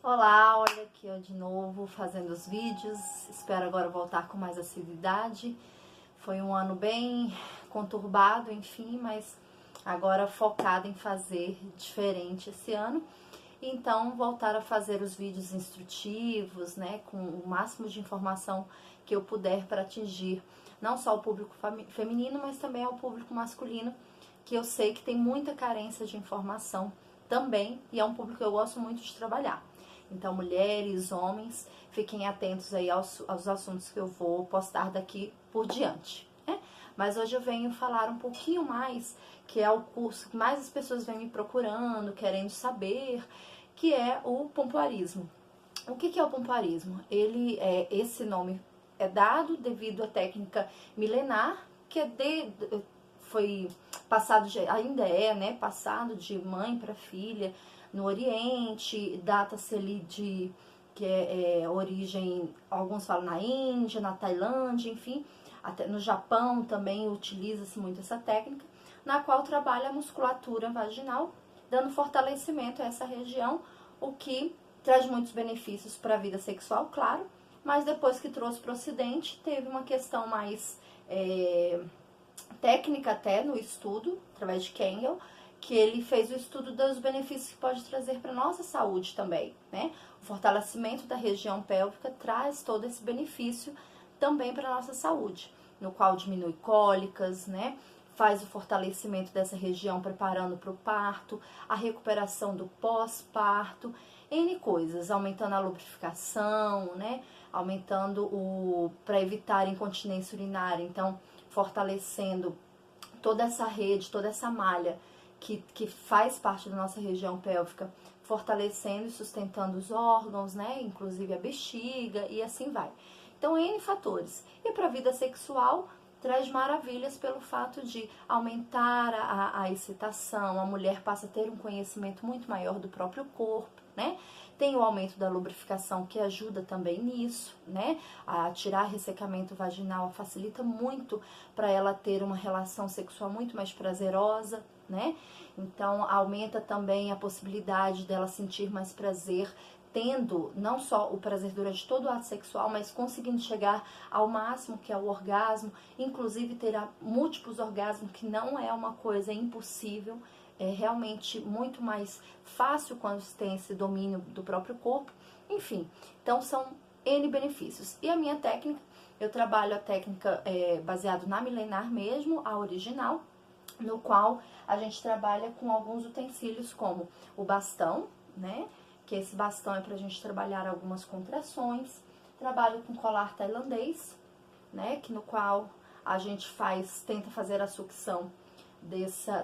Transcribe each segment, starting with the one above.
Olá, olha aqui eu de novo fazendo os vídeos, espero agora voltar com mais assiduidade. Foi um ano bem conturbado, enfim, mas agora focada em fazer diferente esse ano. Então, voltar a fazer os vídeos instrutivos, né, com o máximo de informação que eu puder para atingir não só o público feminino, mas também ao público masculino, que eu sei que tem muita carência de informação também, e é um público que eu gosto muito de trabalhar. Então, mulheres, homens, fiquem atentos aí aos assuntos que eu vou postar daqui por diante, né? Mas hoje eu venho falar um pouquinho mais, que é o curso que mais as pessoas vêm me procurando, querendo saber, que é o pompoarismo. O que é o pompoarismo? Esse nome é dado devido à técnica milenar, que foi passado, ainda é, né, passado de mãe para filha no Oriente, data-se ali que é origem, alguns falam na Índia, na Tailândia, enfim, até no Japão também utiliza-se muito essa técnica, na qual trabalha a musculatura vaginal, dando fortalecimento a essa região, o que traz muitos benefícios para a vida sexual, claro, mas depois que trouxe para o Ocidente, teve uma questão mais técnica até no estudo, através de Kengel, que ele fez o estudo dos benefícios que pode trazer para a nossa saúde também, né? O fortalecimento da região pélvica traz todo esse benefício também para a nossa saúde, no qual diminui cólicas, né? Faz o fortalecimento dessa região preparando para o parto, a recuperação do pós-parto, N coisas, aumentando a lubrificação, né? Aumentando para evitar incontinência urinária, então fortalecendo toda essa rede, toda essa malha que faz parte da nossa região pélvica, fortalecendo e sustentando os órgãos, né? Inclusive a bexiga e assim vai. Então, N fatores. E para a vida sexual, traz maravilhas pelo fato de aumentar a excitação, a mulher passa a ter um conhecimento muito maior do próprio corpo, né? Tem o aumento da lubrificação que ajuda também nisso, né? A tirar ressecamento vaginal facilita muito para ela ter uma relação sexual muito mais prazerosa, né? Então aumenta também a possibilidade dela sentir mais prazer, tendo não só o prazer durante todo o ato sexual, mas conseguindo chegar ao máximo que é o orgasmo, inclusive ter múltiplos orgasmos, que não é uma coisa impossível, é realmente muito mais fácil quando se tem esse domínio do próprio corpo. Enfim, então são N benefícios. E a minha técnica, eu trabalho a técnica baseada na milenar mesmo, a original, no qual a gente trabalha com alguns utensílios como o bastão, né? Que esse bastão é pra gente trabalhar algumas contrações. Trabalho com colar tailandês, né? Que no qual a gente tenta fazer a sucção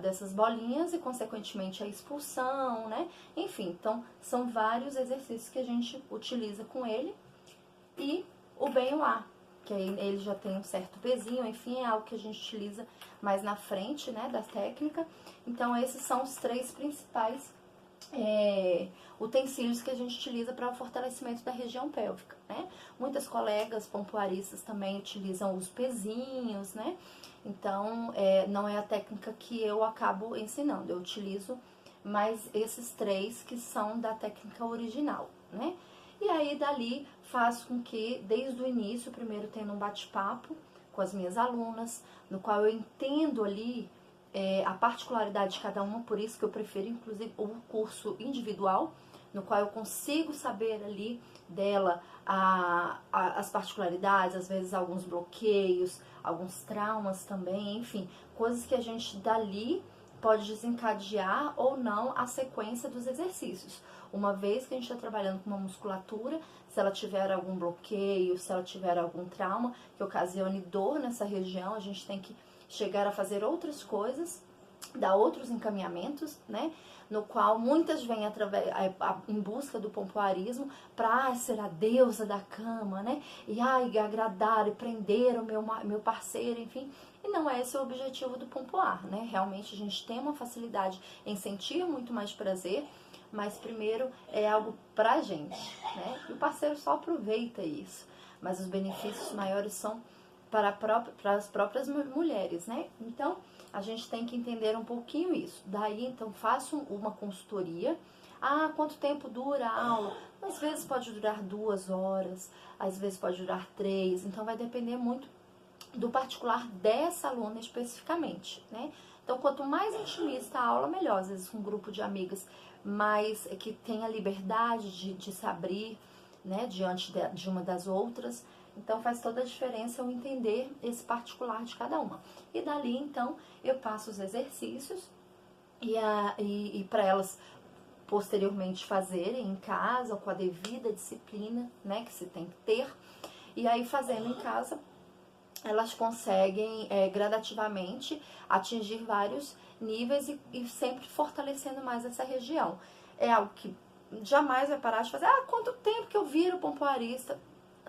dessas bolinhas e consequentemente a expulsão, né? Enfim, então são vários exercícios que a gente utiliza com ele. E o Bem-Uá, que aí ele já tem um certo pezinho, enfim, é algo que a gente utiliza mais na frente, né, da técnica. Então esses são os três principais utensílios que a gente utiliza para o fortalecimento da região pélvica, né? Muitas colegas pompoaristas também utilizam os pezinhos, né? Então, não é a técnica que eu acabo ensinando, eu utilizo mais esses três que são da técnica original, né? E aí, dali, faz com que, desde o início, primeiro tendo um bate-papo com as minhas alunas, no qual eu entendo ali a particularidade de cada uma, por isso que eu prefiro, inclusive, o curso individual, no qual eu consigo saber ali dela as particularidades, às vezes alguns bloqueios, alguns traumas também, enfim, coisas que a gente dali pode desencadear ou não a sequência dos exercícios. Uma vez que a gente está trabalhando com uma musculatura, se ela tiver algum bloqueio, se ela tiver algum trauma que ocasione dor nessa região, a gente tem que chegar a fazer outras coisas, dar outros encaminhamentos, né? No qual muitas vêm em busca do pompoarismo para ser a deusa da cama, né? E agradar e prender o meu parceiro, enfim. E não é esse o objetivo do pompoar, né? Realmente a gente tem uma facilidade em sentir muito mais prazer, mas primeiro é algo pra gente, né? E o parceiro só aproveita isso, mas os benefícios maiores são para as próprias mulheres, né? Então, a gente tem que entender um pouquinho isso. Daí, então, faço uma consultoria. Ah, quanto tempo dura a aula? Às vezes pode durar 2 horas, às vezes pode durar 3, então vai depender muito do particular dessa aluna especificamente, né? Então, quanto mais intimista a aula, melhor. Às vezes, com um grupo de amigas mais que tem a liberdade de se abrir, né, diante de uma das outras. Então, faz toda a diferença eu entender esse particular de cada uma. E dali, então, eu passo os exercícios e para elas posteriormente fazerem em casa, com a devida disciplina, né, que se tem que ter. E aí, fazendo em casa, elas conseguem gradativamente atingir vários níveis e sempre fortalecendo mais essa região. É algo que jamais vai parar de fazer. Ah, quanto tempo que eu viro pompoarista?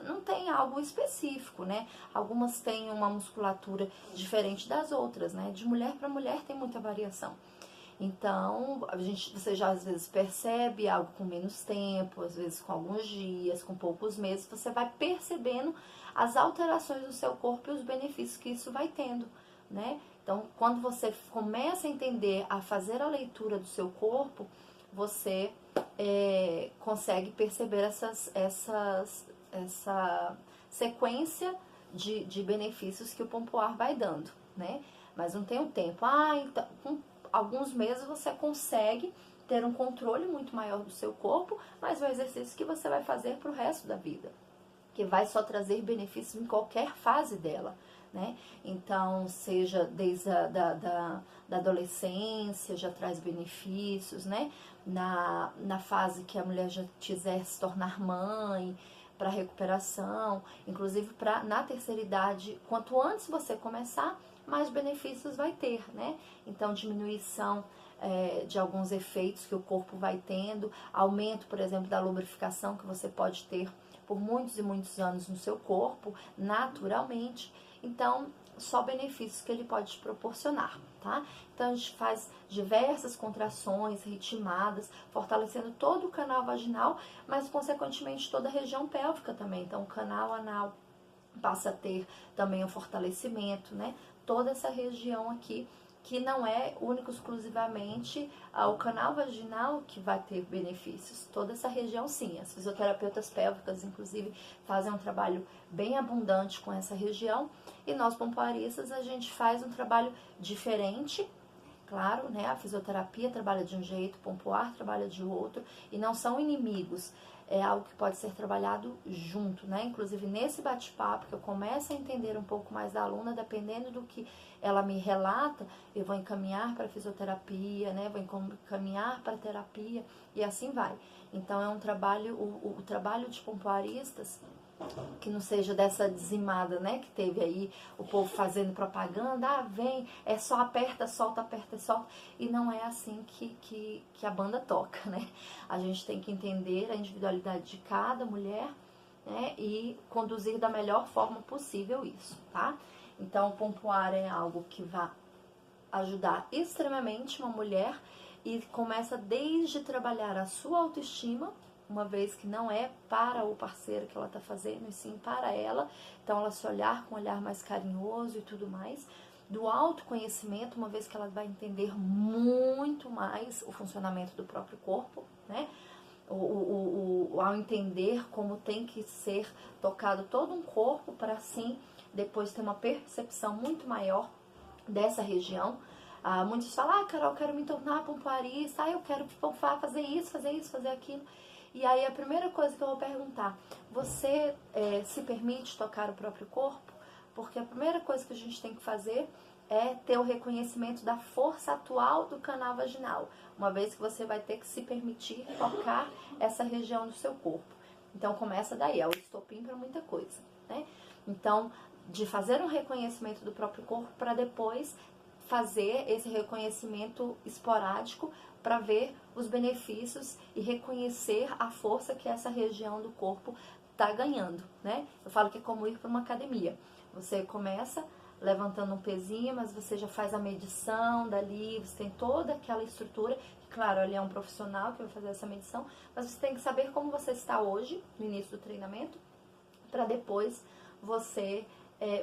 Não tem algo específico, né? Algumas têm uma musculatura diferente das outras, né? De mulher para mulher tem muita variação. Então, você já às vezes percebe algo com menos tempo, às vezes com alguns dias, com poucos meses, você vai percebendo as alterações do seu corpo e os benefícios que isso vai tendo, né? Então, quando você começa a entender, a fazer a leitura do seu corpo, você consegue perceber essa sequência de benefícios que o pompoar vai dando, né? Mas não tem um tempo. Ah, então, com alguns meses você consegue ter um controle muito maior do seu corpo, mas é um exercício que você vai fazer para o resto da vida, que vai só trazer benefícios em qualquer fase dela, né? Então, seja desde da adolescência, já traz benefícios, né? Na fase que a mulher já quiser se tornar mãe, para recuperação, inclusive na terceira idade, quanto antes você começar, mais benefícios vai ter, né? Então, diminuição de alguns efeitos que o corpo vai tendo, aumento, por exemplo, da lubrificação que você pode ter por muitos e muitos anos no seu corpo, naturalmente. Então, só benefícios que ele pode te proporcionar, tá? Então, a gente faz diversas contrações ritmadas, fortalecendo todo o canal vaginal, mas, consequentemente, toda a região pélvica também. Então, o canal anal passa a ter também um fortalecimento, né? Toda essa região aqui, que não é único exclusivamente o canal vaginal que vai ter benefícios. Toda essa região, sim. As fisioterapeutas pélvicas, inclusive, fazem um trabalho bem abundante com essa região. E nós, pompoaristas, a gente faz um trabalho diferente. Claro, né? A fisioterapia trabalha de um jeito, o pompoar trabalha de outro. E não são inimigos. É algo que pode ser trabalhado junto, né? Inclusive, nesse bate-papo, que eu começo a entender um pouco mais da aluna, dependendo do que ela me relata, eu vou encaminhar para fisioterapia, né? Vou encaminhar para terapia e assim vai. Então, é um trabalho, o trabalho de pompoaristas, que não seja dessa dizimada, né, que teve aí o povo fazendo propaganda, vem, é só aperta, solta, e não é assim que a banda toca, né? A gente tem que entender a individualidade de cada mulher, né, e conduzir da melhor forma possível isso, tá? Então, o pompoar é algo que vai ajudar extremamente uma mulher e começa desde trabalhar a sua autoestima, uma vez que não é para o parceiro que ela está fazendo, e sim para ela. Então, ela se olhar com um olhar mais carinhoso e tudo mais. Do autoconhecimento, uma vez que ela vai entender muito mais o funcionamento do próprio corpo, né? Ao entender como tem que ser tocado todo um corpo, para assim depois ter uma percepção muito maior dessa região. Muitos falam, Carol, eu quero me tornar pompoarista, eu quero fazer isso, fazer aquilo. E aí a primeira coisa que eu vou perguntar, você se permite tocar o próprio corpo? Porque a primeira coisa que a gente tem que fazer é ter o reconhecimento da força atual do canal vaginal, uma vez que você vai ter que se permitir tocar essa região do seu corpo. Então começa daí, é o estopim para muita coisa, né? Então, de fazer um reconhecimento do próprio corpo para depois fazer esse reconhecimento esporádico para ver os benefícios e reconhecer a força que essa região do corpo está ganhando, né? Eu falo que é como ir para uma academia. Você começa levantando um pezinho, mas você já faz a medição dali, você tem toda aquela estrutura, que, claro, ele é um profissional que vai fazer essa medição, mas você tem que saber como você está hoje, no início do treinamento, para depois você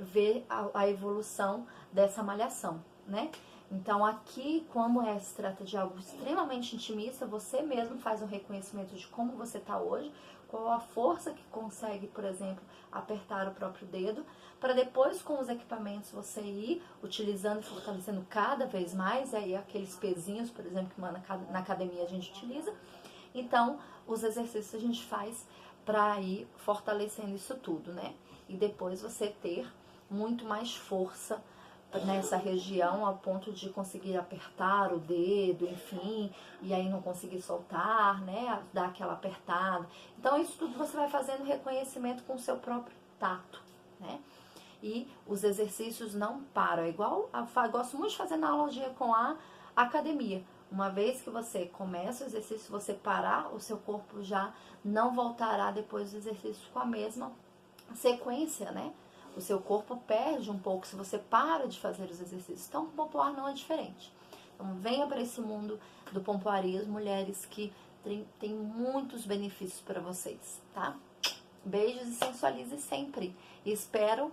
ver a evolução dessa malhação, né? Então aqui, como se trata de algo extremamente intimista, você mesmo faz um reconhecimento de como você está hoje, qual a força que consegue, por exemplo, apertar o próprio dedo, para depois com os equipamentos você ir utilizando e fortalecendo cada vez mais, aí aqueles pezinhos, por exemplo, que na academia a gente utiliza. Então, os exercícios a gente faz para ir fortalecendo isso tudo, né? E depois você ter muito mais força nessa região ao ponto de conseguir apertar o dedo, enfim, e aí não conseguir soltar, né, dar aquela apertada. Então isso tudo você vai fazendo reconhecimento com o seu próprio tato, né? E os exercícios não param, é igual, eu gosto muito de fazer analogia com a academia. Uma vez que você começa o exercício, você parar, o seu corpo já não voltará depois do exercício com a mesma sequência, né? O seu corpo perde um pouco se você para de fazer os exercícios. Então, o pompoar não é diferente. Então, venha para esse mundo do pompoarismo, mulheres, que tem muitos benefícios para vocês, tá? Beijos e sensualize sempre. E espero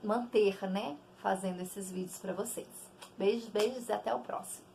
manter, né, fazendo esses vídeos para vocês. Beijos, beijos e até o próximo.